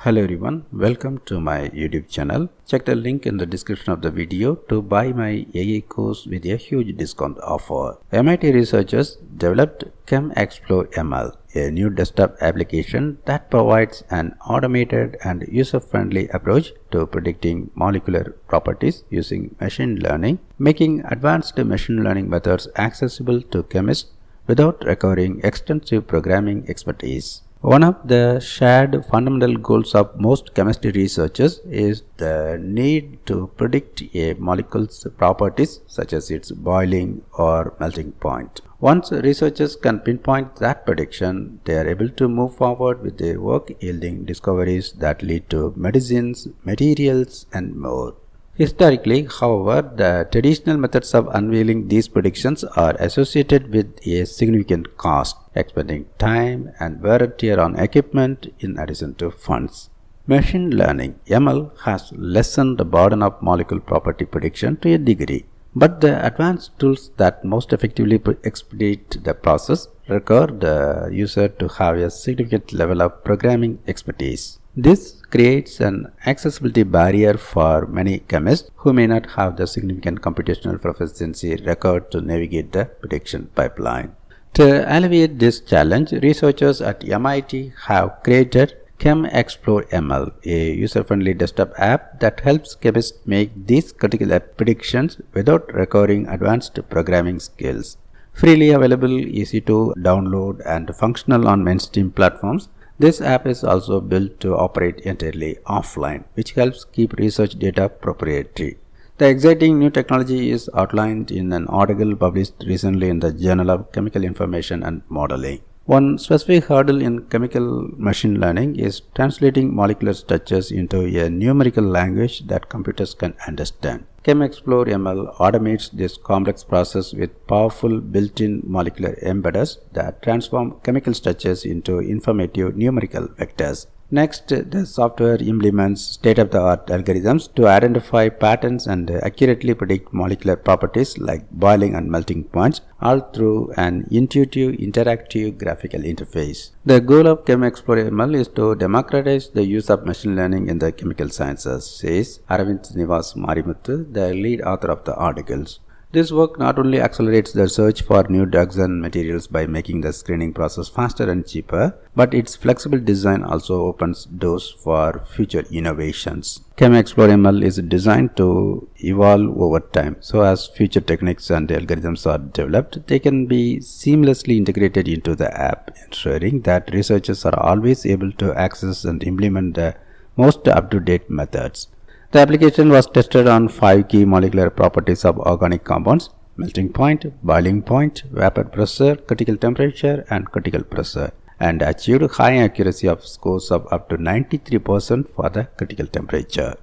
Hello everyone, welcome to my YouTube channel. Check the link in the description of the video to buy my AI course with a huge discount offer. MIT researchers developed ChemXploreML, a new desktop application that provides an automated and user-friendly approach to predicting molecular properties using machine learning, making advanced machine learning methods accessible to chemists without requiring extensive programming expertise. One of the shared fundamental goals of most chemistry researchers is the need to predict a molecule's properties such as its boiling or melting point. Once researchers can pinpoint that prediction, they are able to move forward with their work, yielding discoveries that lead to medicines, materials, and more. Historically, however, the traditional methods of unveiling these predictions are associated with a significant cost, expending time and wear and tear on equipment in addition to funds. Machine learning (ML) has lessened the burden of molecule property prediction to a degree, but the advanced tools that most effectively expedite the process require the user to have a significant level of programming expertise. This creates an accessibility barrier for many chemists who may not have the significant computational proficiency required to navigate the prediction pipeline. To alleviate this challenge, researchers at MIT have created ChemXploreML, a user-friendly desktop app that helps chemists make these critical predictions without requiring advanced programming skills. Freely available, easy to download, and functional on mainstream platforms, this app is also built to operate entirely offline, which helps keep research data proprietary. The exciting new technology is outlined in an article published recently in the Journal of Chemical Information and Modeling. One specific hurdle in chemical machine learning is translating molecular structures into a numerical language that computers can understand. ChemXploreML automates this complex process with powerful built-in molecular embedders that transform chemical structures into informative numerical vectors. Next, the software implements state-of-the-art algorithms to identify patterns and accurately predict molecular properties like boiling and melting points, all through an intuitive, interactive graphical interface. The goal of ChemXploreML is to democratize the use of machine learning in the chemical sciences, says Aravind Nivas Marimuthu, the lead author of the articles. This work not only accelerates the search for new drugs and materials by making the screening process faster and cheaper, but its flexible design also opens doors for future innovations. ChemXploreML is designed to evolve over time, so as future techniques and algorithms are developed, they can be seamlessly integrated into the app, ensuring that researchers are always able to access and implement the most up-to-date methods. The application was tested on 5 key molecular properties of organic compounds: melting point, boiling point, vapor pressure, critical temperature, and critical pressure, and achieved high accuracy of scores of up to 93% for the critical temperature.